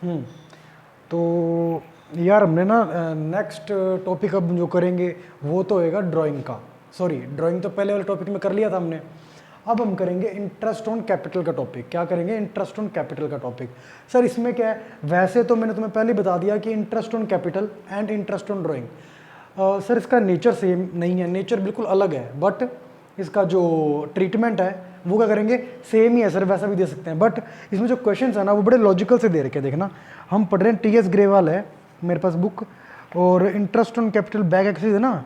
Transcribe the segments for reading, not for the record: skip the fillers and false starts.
हम्म, तो यार हमने ना नेक्स्ट टॉपिक अब जो करेंगे वो तो होएगा ड्राइंग का। सॉरी, ड्राइंग तो पहले वाले टॉपिक में कर लिया था हमने। अब हम करेंगे इंटरेस्ट ऑन कैपिटल का टॉपिक। क्या करेंगे? इंटरेस्ट ऑन कैपिटल का टॉपिक। सर इसमें क्या है, वैसे तो मैंने तुम्हें पहले बता दिया कि interest on capital and interest on drawing, sir इसका नेचर सेम नहीं है, नेचर बिल्कुल अलग है, बट इसका जो ट्रीटमेंट है वो क्या करेंगे, सेम ही है सर, वैसा भी दे सकते हैं। बट इसमें जो क्वेश्चंस है ना वो बड़े लॉजिकल से दे रखे हैं। देखना, हम पढ़ रहे हैं टी एस ग्रेवाल है मेरे पास बुक, और interest on capital back axis है ना,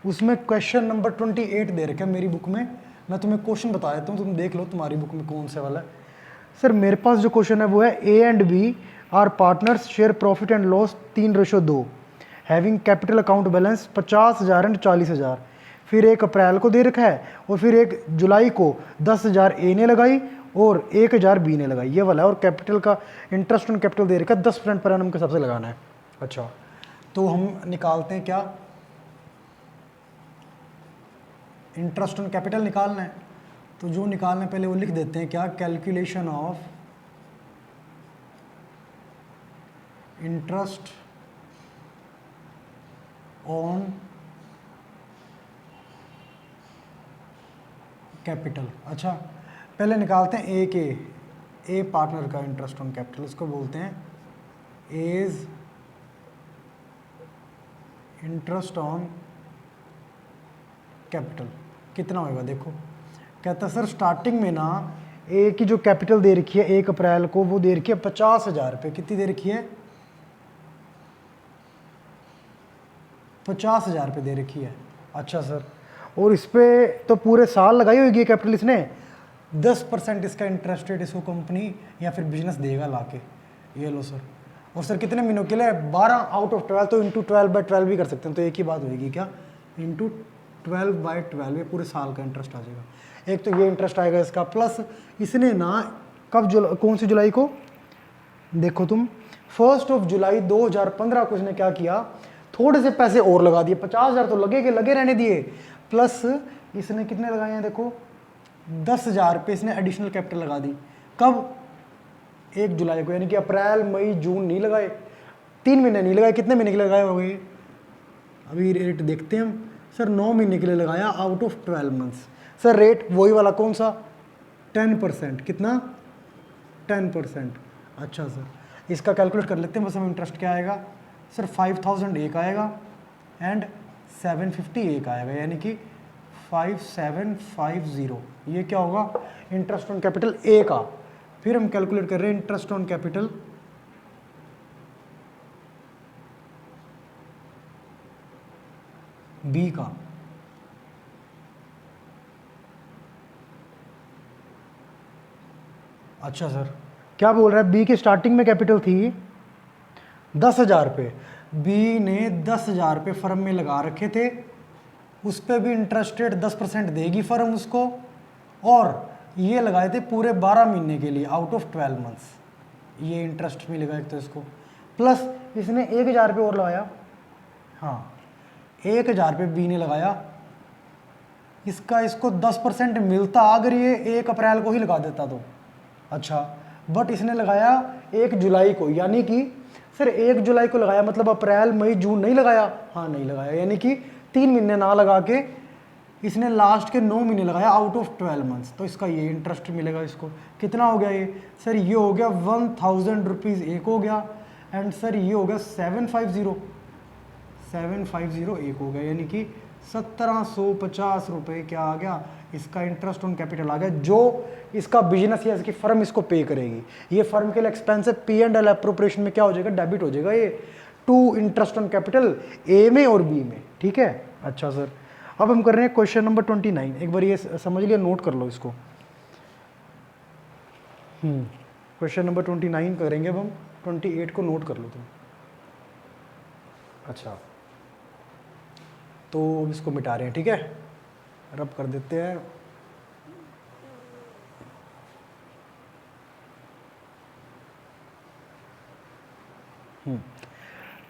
उसमें क्वेश्चन नंबर 28 दे रखे है मेरी बुक में। मैं तुम्हें क्वेश्चन बता देता हूँ, तुम देख लो तुम्हारी बुक में कौन से वाला है। सर मेरे पास जो क्वेश्चन है वो है A and B are partners, share profit and loss 3:2, having capital account balance 50,000 and 40,000। फिर 1 अप्रैल को दे रखा है और फिर 1 जुलाई को 10,000 ए ने लगाई और 1,000 बी ने लगाई, ये वाला है। और कैपिटल का इंटरेस्ट ऑन कैपिटल दे रखा है 10% पर एनम के हिसाब से लगाना है। अच्छा, तो हम निकालते हैं क्या, इंटरेस्ट ऑन कैपिटल निकालना है। तो जो निकालना है पहले वो लिख देते हैं, क्या, calculation of interest on capital. अच्छा, पहले निकालते हैं ए पार्टनर का इंटरेस्ट ऑन कैपिटल, उसको बोलते हैं एज इंटरेस्ट ऑन कैपिटल। कितना होगा देखो, कहता सर स्टार्टिंग में ना ए की जो कैपिटल दे रखी है 1 अप्रैल को, वो दे रखी है 50,000 रुपये। कितनी दे रखी है? 50,000 रुपये दे रखी है। अच्छा सर, और इस पर तो पूरे साल लगाई होगी कैपिटल इसने, 10% इसका इंटरेस्ट रेट इसको कंपनी या फिर बिजनेस देगा लाके। ये लो सर। और सर कितने महीनों के लिए? 12 आउट ऑफ 12, तो इंटू 12/12 भी कर सकते हैं। तो एक ही बात होगी, क्या, इंटू 12/12, ये पूरे साल का इंटरेस्ट आ जाएगा। एक तो ये इंटरेस्ट आएगा इसका, प्लस इसने ना कब कौन सी जुलाई को, देखो तुम, 1 जुलाई 2015 को इसने क्या किया, थोड़े से पैसे और लगा दिए, 50,000 तो लगे रहने दिए, प्लस इसने कितने लगाए हैं देखो, 10,000 रुपये इसने एडिशनल कैपिटल लगा दी। कब? 1 जुलाई को, यानी कि अप्रैल मई जून नहीं लगाए, 3 महीने नहीं लगाए। कितने महीने के लिए लगाए हो गए? अभी रेट देखते हैं हम। सर 9 महीने के लिए लगाया out of 12 months. Sir rate वही वाला कौन सा? 10%। कितना? 10%। अच्छा सर, इसका कैलकुलेट कर लेते हैं बस हम। इंटरेस्ट क्या आएगा सर? 5,000 एक आएगा एंड 750 एक आएगा, यानी कि 5750। ये क्या होगा? इंटरेस्ट ऑन कैपिटल ए का। फिर हम कैलकुलेट कर रहे हैं इंटरेस्ट ऑन कैपिटल बी का। अच्छा सर, क्या बोल रहा है? बी की स्टार्टिंग में कैपिटल थी 10,000 रुपये, बी ने 10,000 रुपये फर्म में लगा रखे थे, उस पर भी इंटरेस्ट रेट 10% देगी फर्म उसको, और ये लगाए थे पूरे 12 महीने के लिए आउट ऑफ 12 मंथ्स। ये इंटरेस्ट मिलेगा एक तो इसको, प्लस इसने 1,000 रुपये और लगाया। हाँ, 1,000 रुपये बी ने लगाया, इसका इसको 10% मिलता अगर ये 1 अप्रैल को ही लगा देता तो। अच्छा, बट इसने लगाया 1 जुलाई को, यानी कि सर 1 जुलाई को लगाया, मतलब अप्रैल मई जून नहीं लगाया? हाँ नहीं लगाया, यानी कि 3 महीने ना लगा के इसने लास्ट के 9 महीने लगाया आउट ऑफ 12 मंथ्स। तो इसका ये इंटरेस्ट मिलेगा इसको। कितना हो गया ये? सर ये हो गया 1,000 रुपीज़ एक हो गया, एंड सर ये हो गया 750 एक हो गया, यानी कि 1,750 रुपये क्या आ गया? इसका इंटरेस्ट ऑन कैपिटल आ गया, जो इसका बिजनेस या इसकी फर्म इसको पे करेगी। ये फर्म के लिए एक्सपेंस है, P&L एप्रोप्रिएशन में क्या हो जाएगा? डेबिट हो जाएगा ये to interest on capital A में और बी में। ठीक है। अच्छा सर, अब हम कर रहे हैं क्वेश्चन नंबर 29। एक बार ये समझ लिया, नोट कर लो इसको। क्वेश्चन नंबर 29 करेंगे अब हम, 28 को नोट कर लो तुम। अच्छा, तो अब इसको मिटा रहे हैं, ठीक है, रब कर देते हैं।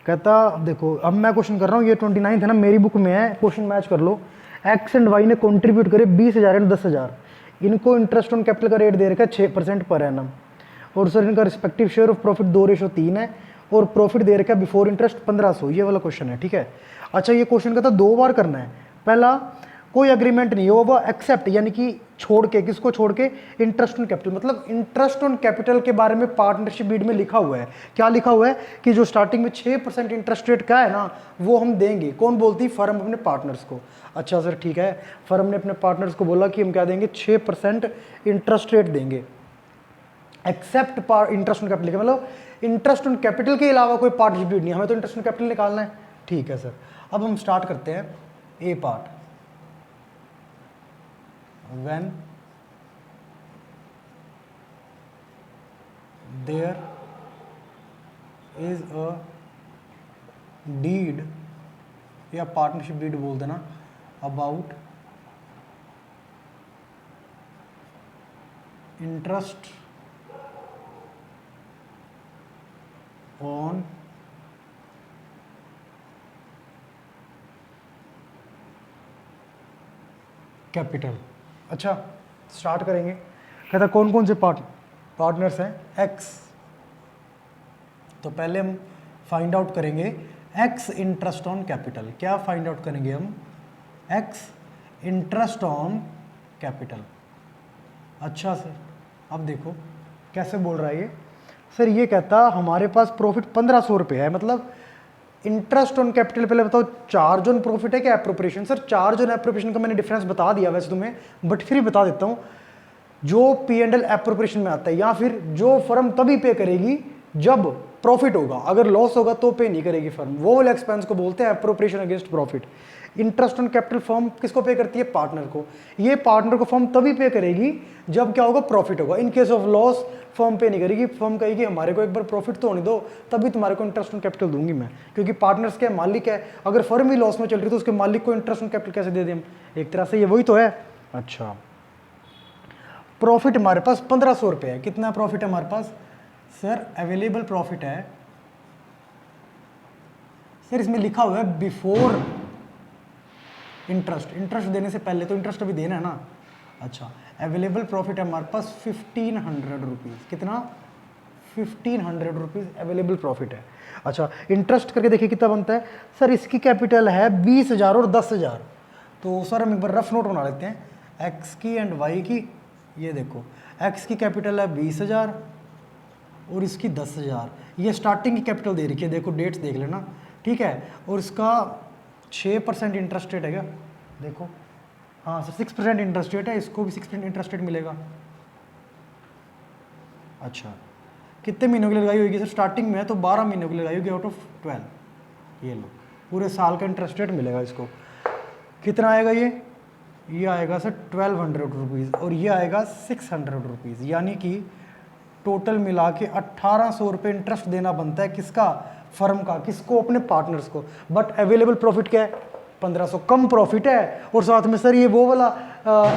कहता, अब देखो, अब मैं क्वेश्चन कर रहा हूँ, ये 29 है ना, मेरी बुक में है, क्वेश्चन मैच कर लो। एक्स एंड वाई ने कंट्रीब्यूट करे 20,000 एंड 10,000, इनको इंटरेस्ट ऑन कैपिटल का रेट दे रखा है 6% पर एनम, और सर इनका रिस्पेक्टिव शेयर ऑफ प्रॉफिट 2:3 है, और प्रॉफिट दे रखा है बिफोर इंटरेस्ट 1500, ये वाला क्वेश्चन है, ठीक है। अच्छा ये क्वेश्चन का था 2 बार करना है। पहला, कोई एग्रीमेंट नहीं हो वो एक्सेप्ट, यानी कि छोड़ के, किसको छोड़ के, इंटरेस्ट ऑन कैपिटल, मतलब इंटरेस्ट ऑन कैपिटल के बारे में पार्टनरशिप डीड में लिखा हुआ है। क्या लिखा हुआ है कि जो स्टार्टिंग में 6% इंटरेस्ट रेट का है ना, वो हम देंगे। कौन बोलती? फर्म अपने पार्टनर्स को। अच्छा सर ठीक है, फर्म ने अपने पार्टनर्स को बोला कि हम क्या देंगे, 6% इंटरेस्ट रेट देंगे, एक्सेप्ट इंटरेस्ट ऑन कैपिटल, मतलब इंटरेस्ट ऑन कैपिटल के अलावा कोई पार्टनरशिप डीड नहीं, हमें तो इंटरेस्ट ऑन कैपिटल निकालना है। ठीक है सर, अब हम स्टार्ट करते हैं a part. When there is a deed या पार्टनरशिप डीड बोल देना अबाउट इंटरेस्ट ऑन कैपिटल। अच्छा स्टार्ट करेंगे, कहता कौन कौन से पार्टनर्स हैं, एक्स। तो पहले हम फाइंड आउट करेंगे एक्स इंटरेस्ट ऑन कैपिटल। क्या फाइंड आउट करेंगे हम? X interest on capital. अच्छा सर, अब देखो कैसे बोल रहा है ये। सर ये कहता हमारे पास प्रॉफिट 1500 रुपये है, मतलब इंटरेस्ट ऑन कैपिटल। पहले बताओ चार्ज ऑन प्रॉफिट है क्या appropriation? Sir charge on appropriation का मैंने डिफरेंस बता दिया वैसे तुम्हें, बट फिर भी बता देता हूँ। जो P&L एप्रोप्रिएशन में आता है, या फिर जो फर्म तभी पे करेगी जब प्रॉफिट होगा, अगर लॉस होगा तो पे नहीं करेगी फर्म, वो वाले एक्सपेंस को बोलते हैं appropriation against profit. Interest on capital firm किसको पे करती है? पार्टनर को। ये पार्टनर को फर्म तभी पे करेगी जब क्या होगा? प्रॉफिट होगा। In case of loss firm पे नहीं करेगी, फर्म कहेगी हमारे को एक बार प्रॉफिट तो होने दो, तभी तुम्हारे को इंटरेस्ट ऑन कैपिटल दूंगी मैं, क्योंकि पार्टनर्स के मालिक है। अगर फर्म ही लॉस में चल रही तो उसके मालिक को इंटरेस्ट ऑन कैपिटल कैसे दे दें हम? एक तरह से ये वही तो है। अच्छा प्रॉफिट हमारे पास 1500 रुपये है। कितना प्रॉफिट है हमारे पास? सर अवेलेबल प्रॉफिट है, सर इसमें लिखा हुआ है बिफोर इंटरेस्ट, इंटरेस्ट देने से पहले, तो इंटरेस्ट अभी देना है ना। अच्छा अवेलेबल प्रॉफिट है हमारे पास 1500 रुपीज़। कितना? 1500 रुपीज़ अवेलेबल प्रॉफिट है। अच्छा इंटरेस्ट करके देखिए कितना बनता है। सर इसकी कैपिटल है 20,000 और 10,000। तो सर हम एक बार रफ नोट बना लेते हैं, एक्स की एंड वाई की। ये देखो एक्स की कैपिटल है 20,000 और इसकी 10,000। ये स्टार्टिंग की कैपिटल दे रखी है, देखो डेट्स देख लेना, ठीक है। और इसका 6% इंटरेस्ट रेट है क्या? देखो हाँ सर 6% इंटरेस्ट रेट है, इसको भी 6% इंटरेस्ट रेट मिलेगा। अच्छा कितने महीनों की लगाई होगी? सर स्टार्टिंग में है तो 12 महीनों की लगाई होगी आउट ऑफ 12। ये लो पूरे साल का इंटरेस्ट रेट मिलेगा इसको। कितना आएगा ये आएगा सर 1200 रुपीज़ और ये आएगा 600 रुपीज़, यानी कि टोटल मिला के 1800 रुपये इंटरेस्ट देना बनता है। किसका? फर्म का। किसको? अपने पार्टनर्स को। बट अवेलेबल प्रॉफिट क्या है? 1500। कम प्रॉफिट है, और साथ में सर ये वो वाला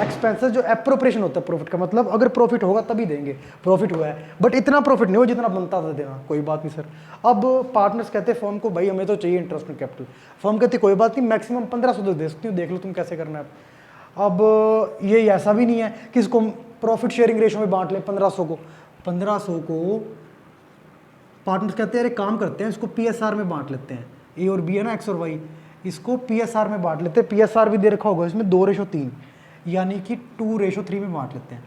एक्सपेंसेस जो एप्रोप्रिएशन होता है प्रॉफिट का, मतलब अगर प्रॉफिट होगा तभी देंगे। प्रॉफिट हुआ है बट इतना प्रॉफिट नहीं हो जितना बनता था देना। कोई बात नहीं सर। अब पार्टनर्स कहते हैं फर्म को भाई हमें तो चाहिए इंटरेस्ट ऑन कैपिटल। फर्म कहती कोई बात नहीं, मैक्सिमम 1500 तो दे सकती हूँ, देख लो तुम कैसे करना है। अब ये ऐसा भी नहीं है कि इसको प्रॉफिट शेयरिंग रेशो में बांट ले 1500 को पार्टनर्स कहते हैं अरे काम करते हैं इसको PSR में बांट लेते हैं। ए और बी है ना, एक्स और वाई, इसको PSR में बांट लेते हैं। PSR भी दे रखा होगा इसमें 2:3, यानी कि 2:3 में बांट लेते हैं।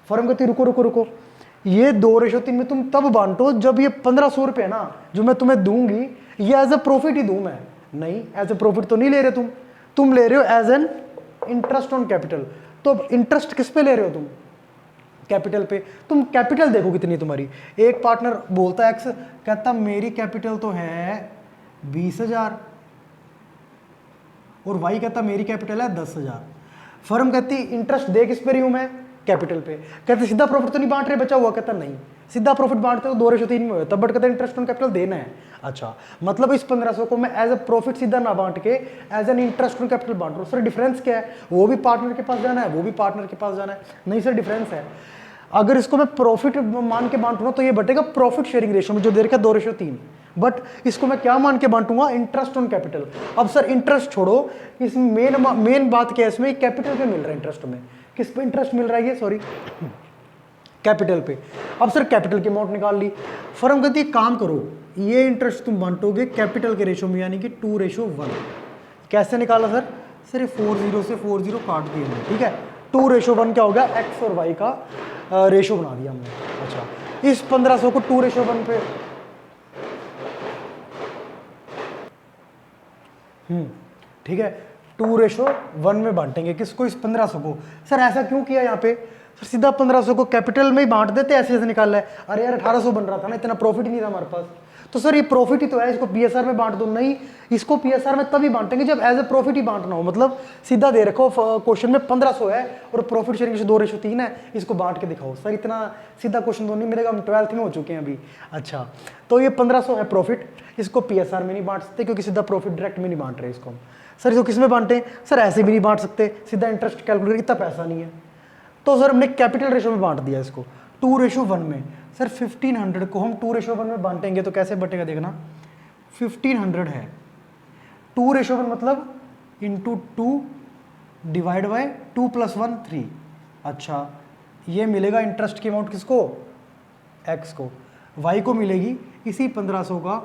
फर्म कहती रुको रुको रुको, ये 2:3 में तुम तब बांटो जब ये 1500 रुपये ना जो मैं तुम्हें दूंगी ये एज ए प्रॉफिट ही दूं मैं। नहीं, एज ए प्रॉफिट तो नहीं ले रहे तुम ले रहे हो as an interest on capital. तो इंटरेस्ट किस पे ले रहे हो तुम? कैपिटल पे। तुम कैपिटल देखो कितनी तुम्हारी। एक पार्टनर बोलता है एक्स, कहता मेरी कैपिटल तो है 20,000 और वाई कहता मेरी कैपिटल है 10,000। फर्म कहती इंटरेस्ट दे किस पे रही हूं मैं? कैपिटल पे। कहते सीधा प्रॉफिट तो नहीं बांट रहे बचा हुआ? कहता नहीं, सीधा प्रॉफिट बांटते तो 2:3 में होता, बट कहते इंटरेस्ट ऑन कैपिटल देना है। अच्छा मतलब इस 1500 को मैं एज ए प्रॉफिट सीधा ना बांट के as an interest on capital बांट रहा हूँ। सर डिफरेंस क्या है? वो भी पार्टनर के पास जाना है, वो भी पार्टनर के पास जाना है। नहीं सर डिफरेंस है, अगर इसको मैं प्रॉफिट मान के बांटूंगा तो ये बटेगा प्रॉफिट शेयरिंग रेशियो में जो दे रखा है 2:3, बट इसको मैं क्या मान के बांटूंगा? Interest on capital. अब सर इंटरेस्ट छोड़ो, इसमें मेन बात क्या है? इसमें कैपिटल पे मिल रहा है इंटरेस्ट में। किस पे इंटरेस्ट मिल रहा है? ये सॉरी कैपिटल पे। अब सर कैपिटल की अमाउंट निकाल ली, फर्म कहती है काम करो, ये इंटरेस्ट तुम बांटोगे कैपिटल के रेशो में, यानी कि 2:1। कैसे निकाला सर? सर ये 40 से 40 काट दिए हमने, ठीक है। 2:1 क्या हो गया? एक्स और वाई का रेशो बना दिया हमने। अच्छा, इस 1500 को 2:1 पे ठीक है 2:1 में बांटेंगे। किसको? इस 1500 को। सर ऐसा क्यों किया यहाँ पे? सर सीधा 1500 को कैपिटल में ही बांट देते, ऐसे ऐसे निकाल है। अरे यार 1800 बन रहा था ना, इतना प्रॉफिट ही नहीं था हमारे पास। तो सर ये प्रॉफिट ही तो है, इसको पीएसआर में बांट दो। नहीं, इसको पीएसआर में तभी बांटेंगे जब एज ए प्रॉफिट ही बांटना हो। मतलब सीधा दे रखो क्वेश्चन में 1500 है और प्रॉफिट शेयरिंग 2:3 है, इसको बांट के दिखाओ। सर इतना सीधा क्वेश्चन तो नहीं मिलेगा, हम 12th में हो चुके हैं अभी। अच्छा, तो ये 1500 है प्रॉफिट, इसको पीएसआर में नहीं बांट सकते क्योंकि सीधा प्रॉफिट डायरेक्ट में नहीं बांट रहे इसको हम। सर इसको किस में बांटें? सर ऐसे भी नहीं बांट सकते, सीधा इंटरेस्ट कैलकुलेट, इतना पैसा नहीं है। तो सर हमने कैपिटल रेशो में बांट दिया इसको 2:1 में। सर 1500 को हम 2:1 में बांटेंगे तो कैसे बटेगा देखना। 1500 है 2:1 मतलब इंटू 2 डिवाइड बाय 2 + 1 3। अच्छा, ये मिलेगा इंटरेस्ट की अमाउंट किसको? एक्स को। वाई को मिलेगी इसी 1500 का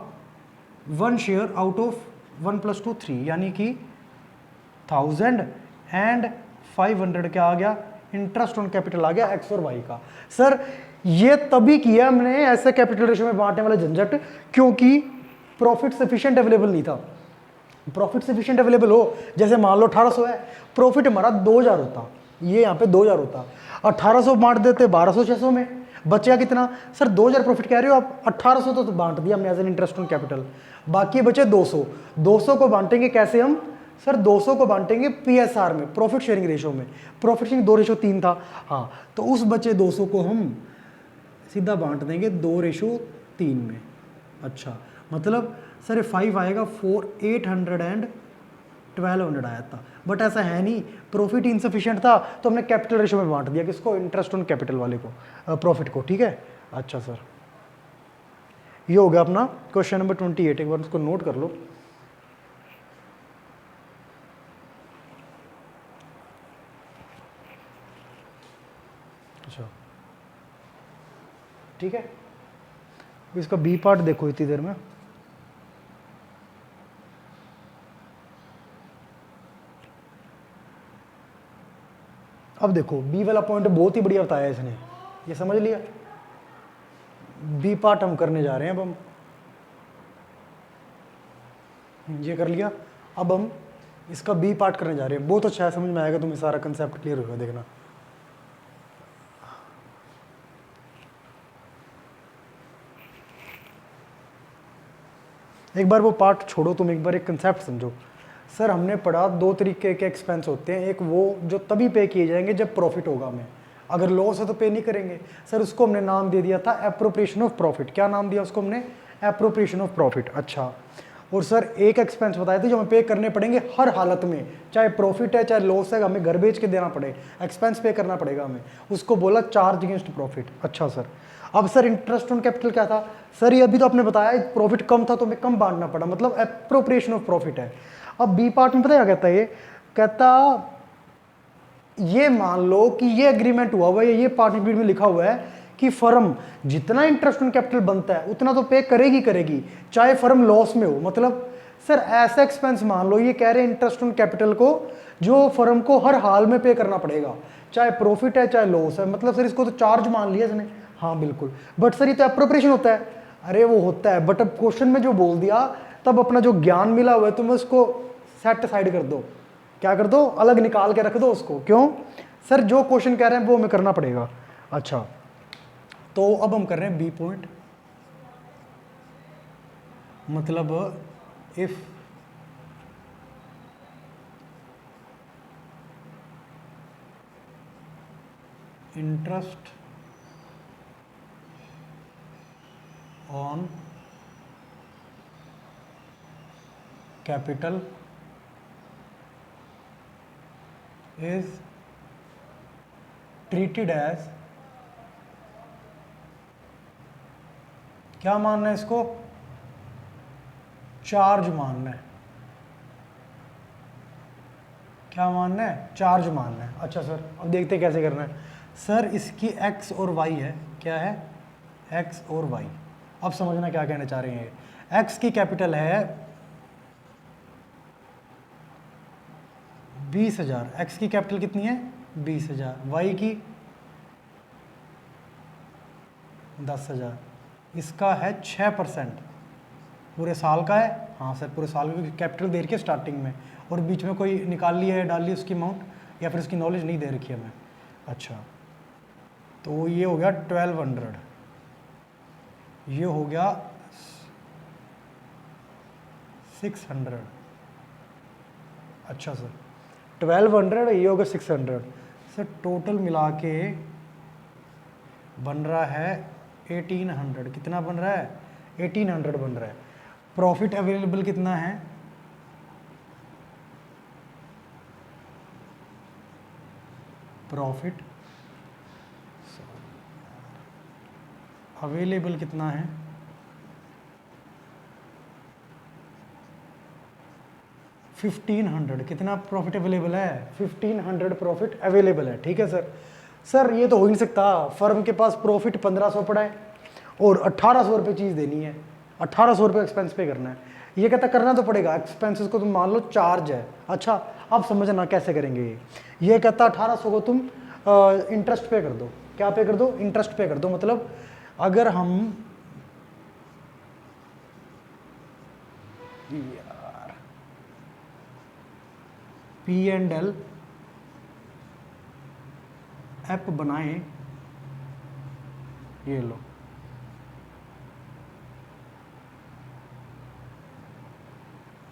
1 शेयर आउट ऑफ 1 + 2 3, यानी कि 1000 एंड 500 क्या आ गया? इंटरेस्ट ऑन कैपिटल आ गया एक्स और वाई का। सर ये तभी किया हमने ऐसे कैपिटल रेशो में बांटने वाला झंझट, क्योंकि प्रॉफिट सफिशिएंट अवेलेबल नहीं था। प्रॉफिट सफिशिएंट अवेलेबल हो, जैसे मान लो 1800 है, प्रॉफिट हमारा 2000 होता, ये यहाँ पे 2000 होता, 1800 बांट देते 1200 600 में, बचेगा कितना? सर 2000 प्रॉफिट कह रहे हो आप, 1800 तो बांट दिया हमने as an interest on capital, बाकी बचे 200। 200 को बांटेंगे कैसे हम? सर 200 को बांटेंगे पीएसआर में, प्रॉफिट शेयरिंग रेशो में। प्रॉफिट शेयरिंग 2:3 था, हाँ, तो उस बचे 200 को हम सीधा बांट देंगे 2:3 में। अच्छा, मतलब सर 5 आएगा 4 800 एंड 1200 आया था, बट ऐसा है नहीं, प्रॉफिट इनसफिशिएंट था तो हमने कैपिटल रेशो में बांट दिया। किसको? इंटरेस्ट ऑन कैपिटल वाले को, प्रॉफिट को, ठीक है। अच्छा सर, ये हो गया अपना क्वेश्चन नंबर 28, एक बार उसको नोट कर लो। अच्छा, ठीक है, इसका बी पार्ट देखो इतनी देर में। अब देखो बी वाला पॉइंट बहुत ही बढ़िया बताया इसने, ये समझ लिया। बी पार्ट हम करने जा रहे हैं, अब हम ये कर लिया, अब हम इसका बी पार्ट करने जा रहे हैं। बहुत अच्छा है, समझ में आएगा, तुम्हें सारा कंसेप्ट क्लियर होगा, देखना। एक बार वो पार्ट छोड़ो, तुम एक बार एक कंसेप्ट समझो। सर हमने पढ़ा 2 तरीके के एक्सपेंस होते हैं, एक वो जो तभी पे किए जाएंगे जब प्रॉफिट होगा हमें, अगर लॉस है तो पे नहीं करेंगे। सर उसको हमने नाम दे दिया था एप्रोप्रिएशन ऑफ प्रॉफिट। क्या नाम दिया उसको हमने? Appropriation of profit. अच्छा, और सर एक एक्सपेंस बताए थे जो हमें पे करने पड़ेंगे हर हालत में, चाहे प्रॉफिट है चाहे लॉस है, हमें घर बेच के देना पड़े, एक्सपेंस पे करना पड़ेगा हमें, उसको बोला चार्ज अगेंस्ट प्रॉफिट। अच्छा सर, अब सर इंटरेस्ट ऑन कैपिटल क्या था? सर ये अभी तो आपने बताया प्रॉफिट कम था तो हमें कम बांटना पड़ा, मतलब एप्रोप्रिएशन ऑफ प्रॉफिट है। अब बी पार्ट में पता क्या कहता है? ये कहता ये मान लो कि ये एग्रीमेंट हुआ हुआ है, ये पार्टनरशिप में लिखा हुआ है कि फर्म जितना इंटरेस्ट ऑन कैपिटल बनता है उतना तो पे करेगी करेगी, चाहे फर्म लॉस में हो। मतलब सर ऐसा एक्सपेंस मान लो, ये कह रहे हैं इंटरेस्ट ऑन कैपिटल को जो फर्म को हर हाल में पे करना पड़ेगा, चाहे प्रॉफिट है चाहे लॉस है। मतलब सर इसको तो चार्ज मान लिया इसने, हाँ बिल्कुल, बट सर ये तो एप्रोप्रिएशन होता है। अरे वो होता है, बट अब क्वेश्चन में जो बोल दिया तब अपना जो ज्ञान मिला हुआ है तुम उसको सेट साइड कर दो, क्या कर दो? अलग निकाल के रख दो उसको। क्यों? सर जो क्वेश्चन कह रहे हैं वो हमें करना पड़ेगा। अच्छा, तो अब हम कर रहे हैं बी पॉइंट, मतलब if interest on capital is treated as, क्या मानना है इसको? चार्ज मानना है। क्या मानना है? चार्ज मानना है। अच्छा सर, अब देखते हैं कैसे करना है। सर इसकी x और y है, क्या है, x और y। अब समझना क्या कहना चाह रहे हैं। x की कैपिटल है 20,000, x की कैपिटल कितनी है 20,000, y की 10,000, इसका है 6%, पूरे साल का है। हाँ सर पूरे साल की कैपिटल दे रखी है स्टार्टिंग में, और बीच में कोई निकाल ली है, डाल ली उसकी अमाउंट, या फिर उसकी नॉलेज नहीं दे रखी है हमें। अच्छा तो ये हो गया 1200, ये हो गया 600। अच्छा सर 1200, ये हो गया 600। सर टोटल मिला के बन रहा है 1800। कितना बन रहा है 1800 बन रहा है। प्रॉफिट अवेलेबल कितना है, प्रॉफिट अवेलेबल कितना है, 1500। कितना प्रॉफिट अवेलेबल है 1500 प्रॉफिट अवेलेबल है। ठीक है सर। सर ये तो हो ही नहीं सकता, फर्म के पास प्रॉफिट 1500 पड़ा है और 1800 रुपये चीज़ देनी है, 1800 रुपये एक्सपेंस पे करना है। ये कहता करना तो पड़ेगा, एक्सपेंसेस को तुम मान लो चार्ज है। अच्छा अब समझना कैसे करेंगे। ये कहता 1800 को तुम इंटरेस्ट पे कर दो। क्या पे कर दो, इंटरेस्ट पे कर दो। मतलब अगर हम यार P&L ऐप बनाएं, ये लो,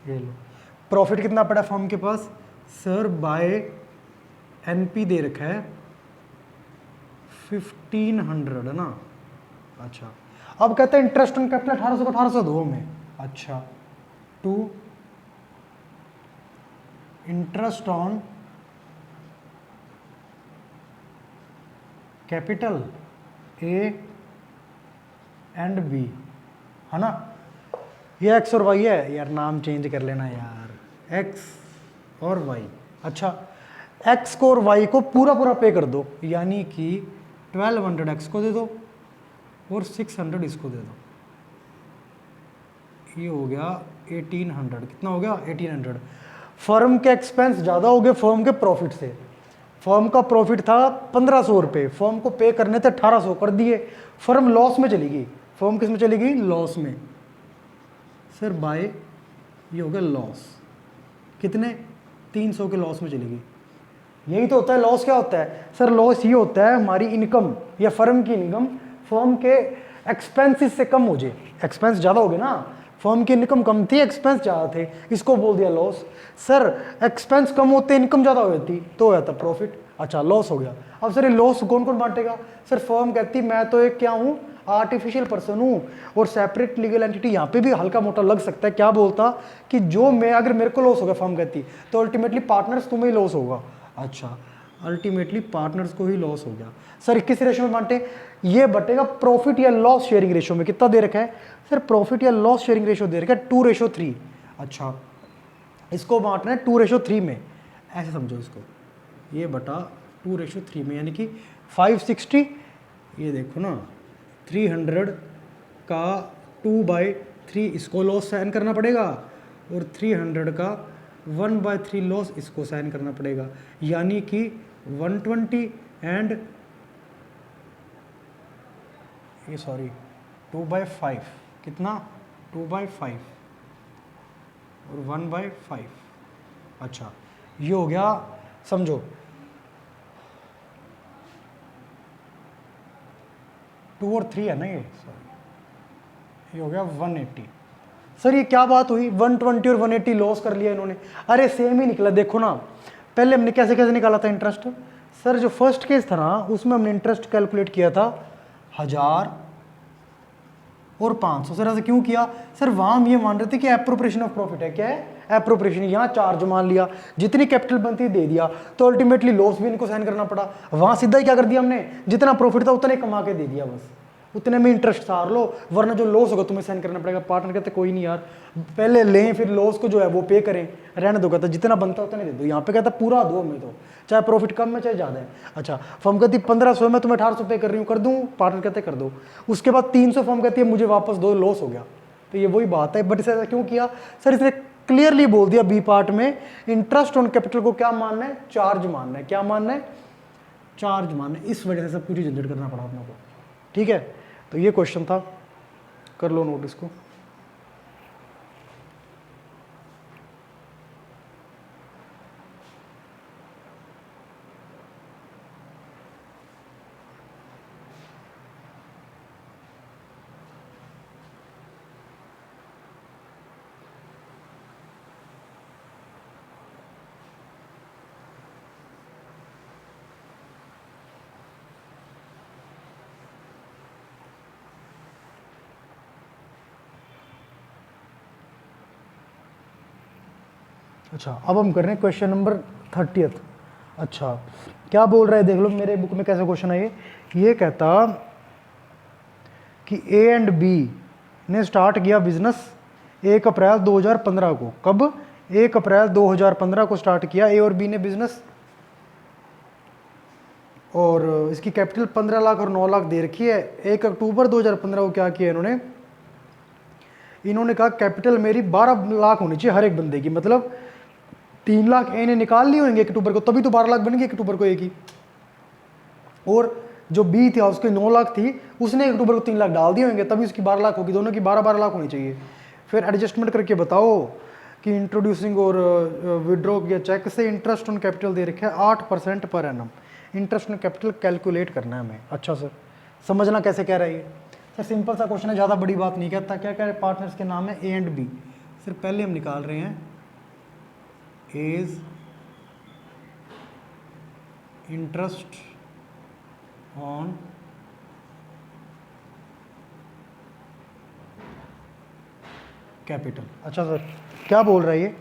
ये लो, प्रॉफिट कितना पड़ा फर्म के पास सर, बाय एनपी दे रखा है 1500 है ना। अच्छा अब कहते हैं इंटरेस्ट ऑन कैपिटल 1800 को 1800 दो हमें। अच्छा to interest on capital A and B, है ना। ये एक्स और वाई है यार, नाम चेंज कर लेना यार, एक्स और वाई। अच्छा एक्स को और वाई को पूरा पूरा पे कर दो, यानी कि 1200 एक्स को दे दो और 600 इसको दे दो। ये हो गया 1800। कितना हो गया 1800। फर्म के एक्सपेंस ज़्यादा हो गए फर्म के प्रॉफिट से। फर्म का प्रॉफिट था 1500 रुपये, फर्म को पे करने थे 1800 कर दिए, फर्म लॉस में चली गई। फर्म किस में चली गई, लॉस में। सर बाय ये हो गया लॉस, कितने 300 के लॉस में चली गई। यही तो होता है लॉस। क्या होता है सर, लॉस ये होता है हमारी इनकम या फर्म की इनकम फर्म के एक्सपेंसेस से कम हो जाए। एक्सपेंस ज़्यादा हो गए ना, फर्म की इनकम कम थी एक्सपेंस ज़्यादा थे, इसको बोल दिया लॉस। सर एक्सपेंस कम होते इनकम ज़्यादा हो जाती तो हो जाता प्रॉफिट। अच्छा लॉस हो गया। अब सर ये लॉस कौन कौन बांटेगा। सर फर्म कहती मैं तो एक क्या हूँ, आर्टिफिशियल पर्सन हूँ और सेपरेट लीगल एंटिटी। यहाँ पे भी हल्का मोटा लग सकता है। क्या बोलता कि जो मैं अगर मेरे को लॉस होगा फर्म कहती तो अल्टीमेटली पार्टनर्स तुम्हें ही लॉस होगा। अच्छा अल्टीमेटली पार्टनर्स को ही लॉस हो गया। सर किस रेशो में बांटे, ये बटेगा प्रॉफिट या लॉस शेयरिंग रेशो में। कितना दे रखा है सर, प्रॉफिट या लॉस शेयरिंग रेशो दे रखा है 2:3। अच्छा इसको बांटना है 2:3 में, ऐसे समझो इसको, ये बटा 2:3 में, यानी कि 560। ये देखो ना 300 का 2/3 इसको लॉस साइन करना पड़ेगा और 300 का 1/3 लॉस इसको साइन करना पड़ेगा, यानी कि 120 एंड ये सॉरी 2/5। कितना 2/5 और 1/5। अच्छा ये हो गया, समझो 2 और 3 है ना ये, सॉरी ये हो गया 180। सर ये क्या बात हुई, 120 और 180 लॉस कर लिया इन्होंने। अरे सेम ही निकला, देखो ना पहले हमने कैसे कैसे निकाला था इंटरेस्ट। सर जो फर्स्ट केस था ना उसमें हमने इंटरेस्ट कैलकुलेट किया था 1000 और 500। सर ऐसा क्यों किया, सर वहाँ हम ये मान रहे थे कि एप्रोप्रिएशन ऑफ प्रॉफिट है। क्या है एप्रोप्रिएशन, यहाँ चार्ज मान लिया, जितनी कैपिटल बनती दे दिया, तो अल्टीमेटली लॉस भी इनको साइन करना पड़ा। वहाँ सीधा ही क्या कर दिया हमने, जितना प्रॉफिट था उतना ही कमा के दे दिया बस। उतने में इंटरेस्ट सार लो, वरना जो लॉस होगा तुम्हें सहन करना पड़ेगा। पार्टनर कहते कोई नहीं यार, पहले लें फिर लॉस को जो है वो पे करें, रहने दो। कहता जितना बनता है उतना दे दो। यहाँ पे कहता पूरा दो हमें तो, चाहे प्रॉफिट कम है चाहे ज़्यादा है। अच्छा, फर्म कहती 1500 में तुम्हें 1800 पे कर रही हूँ, कर दूँ? पार्टनर कहते कर दो। उसके बाद 300 फर्म कहती है मुझे वापस दो, लॉस हो गया। तो ये वही बात है। बट इसे ऐसा क्यों किया सर? इसने क्लियरली बोल दिया बी पार्ट में, इंटरेस्ट ऑन कैपिटल को क्या मानना है? चार्ज मानना है। क्या मानना है? चार्ज मानना है। इस वजह से सब कुछ झंझट करना पड़ा अपने को। ठीक है, तो ये क्वेश्चन था, कर लो नोट इसको। अच्छा, अब हम कर रहे हैं क्वेश्चन नंबर 30th। अच्छा, क्या बोल रहा है देख लो मेरे बुक में कैसा क्वेश्चन है ये कहता कि ए एंड बी ने स्टार्ट किया बिजनेस 1 अप्रैल 2015 को। कब? 1 अप्रैल 2015 को स्टार्ट किया ए और बी ने बिजनेस, और इसकी कैपिटल 15 लाख और 9 लाख दे रखी है। 1 अक्टूबर 2015 को क्या किया इन्होंने कहा कैपिटल मेरी 12 लाख होनी चाहिए हर एक बंदे की, मतलब 3 लाख ए ने निकाल लिए होंगे 1 अक्टूबर को, तभी तो 12 लाख बन गई 1 अक्टूबर को ए की। और जो बी था उसके 9 लाख थी, उसने 1 अक्टूबर को 3 लाख डाल दिए होंगे, तभी उसकी 12 लाख होगी। दोनों की 12-12 लाख होनी चाहिए। फिर एडजस्टमेंट करके बताओ कि इंट्रोड्यूसिंग और विड्रॉ किया चेक से इंटरेस्ट ऑन कैपिटल दे रखा है 8% per annum. Interest on capital calculate करना है हमें। अच्छा सर, समझना कैसे कह रहा है ये? सर सिंपल सा क्वेश्चन है, ज़्यादा बड़ी बात नहीं कहता। क्या कह रहे? पार्टनर्स के नाम है ए एंड बी। सर पहले हम निकाल रहे हैं एज इंटरेस्ट ऑन कैपिटल। अच्छा सर, क्या बोल रहा है ये?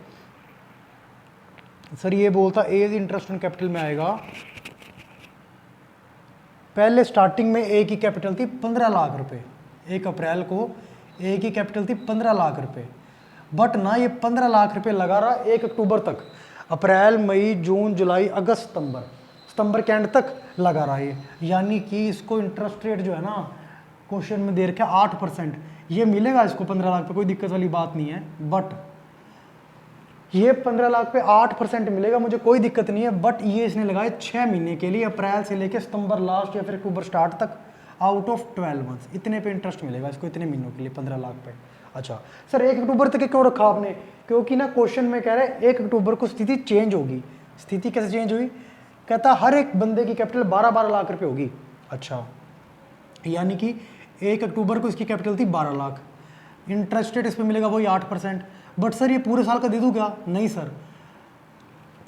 सर ये बोलता एज इंटरेस्ट ऑन कैपिटल में आएगा, पहले स्टार्टिंग में ए की कैपिटल थी 15 लाख रुपए। 1 अप्रैल को ए की कैपिटल थी 15 लाख रुपए, बट ना ये 15 लाख रुपए लगा रहा 1 अक्टूबर तक। अप्रैल, मई, जून, जुलाई, अगस्त, सितंबर के एंड तक लगा रहा है। यानी कि इसको इंटरेस्ट रेट जो है ना क्वेश्चन में दे रखा है 8%। ये मिलेगा इसको 15 लाख पे, कोई दिक्कत वाली बात नहीं है। बट ये 15 लाख पे 8% मिलेगा, मुझे कोई दिक्कत नहीं है। बट ये इसने लगाए 6 महीने के लिए, अप्रैल से लेकर सितंबर लास्ट या फिर अक्टूबर स्टार्ट तक, आउट ऑफ 12 मंथ्स। इतने पे इंटरेस्ट मिलेगा इसको, इतने महीनों के लिए 15 लाख पे। अच्छा सर, 1 अक्टूबर तक क्यों रखा आपने? क्योंकि ना क्वेश्चन में कह रहे हैं 1 अक्टूबर को स्थिति चेंज होगी। स्थिति कैसे चेंज हुई? कहता हर एक बंदे की कैपिटल 12-12 लाख रुपए होगी। अच्छा, यानी कि 1 अक्टूबर को इसकी कैपिटल थी 12 लाख, इंटरेस्ट रेट इस पर मिलेगा वही 8%। बट सर ये पूरे साल का दे दूँ क्या? नहीं सर,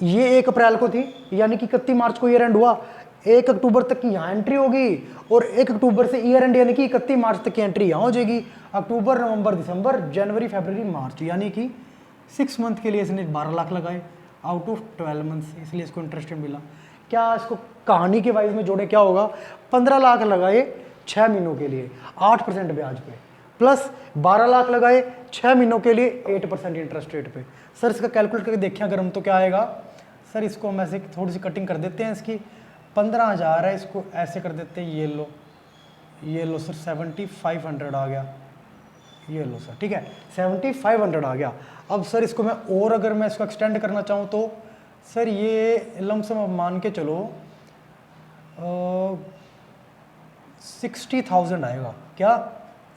ये 1 अप्रैल को थी, यानी कि 31 मार्च को ईयर एंड हुआ, 1 अक्टूबर तक की यहाँ एंट्री होगी, और 1 अक्टूबर से ईयर एंड यानी कि 31 मार्च तक की एंट्री यहाँ हो जाएगी। अक्टूबर, नवंबर, दिसंबर, जनवरी, फरवरी, मार्च, यानी कि 6 मंथ के लिए इसने 12 लाख लगाए आउट ऑफ 12 मंथ्स, इसलिए इसको इंटरेस्ट मिला। क्या इसको कहानी के वाइज में जोड़े क्या होगा? 15 लाख लगाए 6 महीनों के लिए 8% ब्याज पे, प्लस 12 लाख लगाए 6 महीनों के लिए 8% इंटरेस्ट रेट पे। सर इसका कैलकुलेट करके देखें अगर हम, तो क्या आएगा? सर इसको हम ऐसे थोड़ी सी कटिंग कर देते हैं, इसकी 15,000 है, इसको ऐसे कर देते हैं, ये लो सर 7,500 आ गया, ये लो सर, ठीक है 7,500 आ गया। अब सर इसको मैं और अगर मैं इसको एक्सटेंड करना चाहूँ तो सर ये लमसम अब मान के चलो 60,000 आएगा। क्या?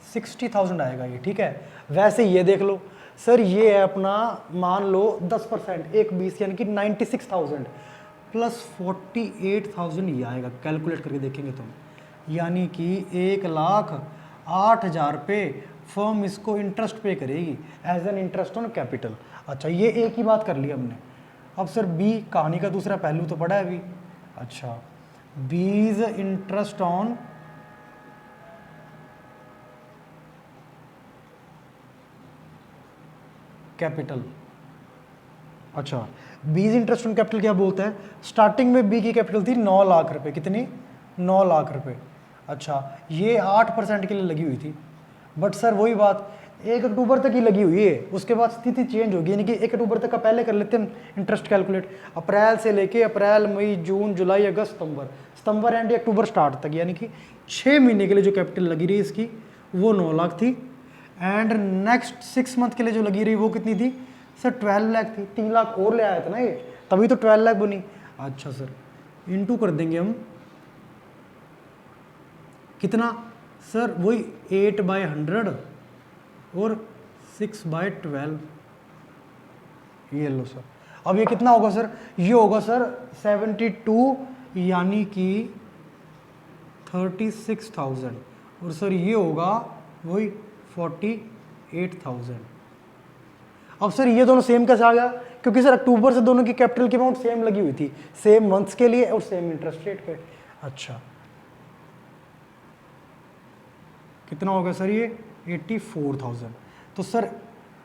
60,000 आएगा ये, ठीक है। वैसे ये देख लो सर, ये है अपना मान लो 10%, 1/20 यानी कि 96,000 प्लस 48,000 ये आएगा। कैलकुलेट करके देखेंगे तुम, यानी कि 1,08,000 पे फर्म इसको इंटरेस्ट पे करेगी as an interest on capital. अच्छा, ये एक ही बात कर ली हमने। अब सर बी, कहानी का दूसरा पहलू तो पड़ा है अभी। अच्छा, बीज इंटरेस्ट ऑन कैपिटल। अच्छा, बीज इंटरेस्ट ऑन कैपिटल क्या बोलता है? स्टार्टिंग में बी की कैपिटल थी 9 लाख रुपए। कितनी? 9 लाख रुपए। अच्छा, ये 8% के लिए लगी हुई थी, बट सर वही बात 1 अक्टूबर तक ही लगी हुई है, उसके बाद स्थिति चेंज होगी, यानी कि 1 अक्टूबर तक का पहले कर लेते हैं इंटरेस्ट कैलकुलेट। अप्रैल से लेके अप्रैल, मई, जून, जुलाई, अगस्त, सितंबर, सितंबर एंड अक्टूबर स्टार्ट तक, यानी कि 6 महीने के लिए जो कैपिटल लगी रही इसकी वो 9 लाख थी। एंड नेक्स्ट 6 मंथ के लिए जो लगी रही वो कितनी थी सर? 12 लाख थी। 3 लाख और ले आया था ना ये, तभी तो 12 लाख बनी। अच्छा सर, इनटू कर देंगे हम कितना सर? वही 8/100 और 6/12, ये लो सर। अब ये कितना होगा सर? ये होगा सर 72, यानी कि 36,000, और सर ये होगा वही 48,000। अब सर ये दोनों सेम कैसे आ गया? क्योंकि सर अक्टूबर से दोनों की कैपिटल की अमाउंट सेम लगी हुई थी, सेम मंथ्स के लिए और सेम इंटरेस्ट रेट पे। अच्छा, कितना होगा सर ये? 84,000। तो सर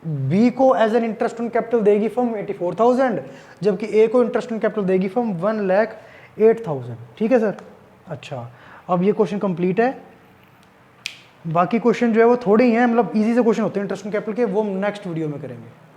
बी को as an interest on capital देगी फर्म 84,000, जबकि ए को इंटरेस्ट ऑन कैपिटल देगी फर्म 1,08,000। ठीक है सर। अच्छा, अब ये क्वेश्चन कंप्लीट है। बाकी क्वेश्चन जो है वो थोड़े ही हैं, मतलब इजी से क्वेश्चन होते हैं इंटरेस्ट ऑन कैपिटल के, वो हम नेक्स्ट वीडियो में करेंगे।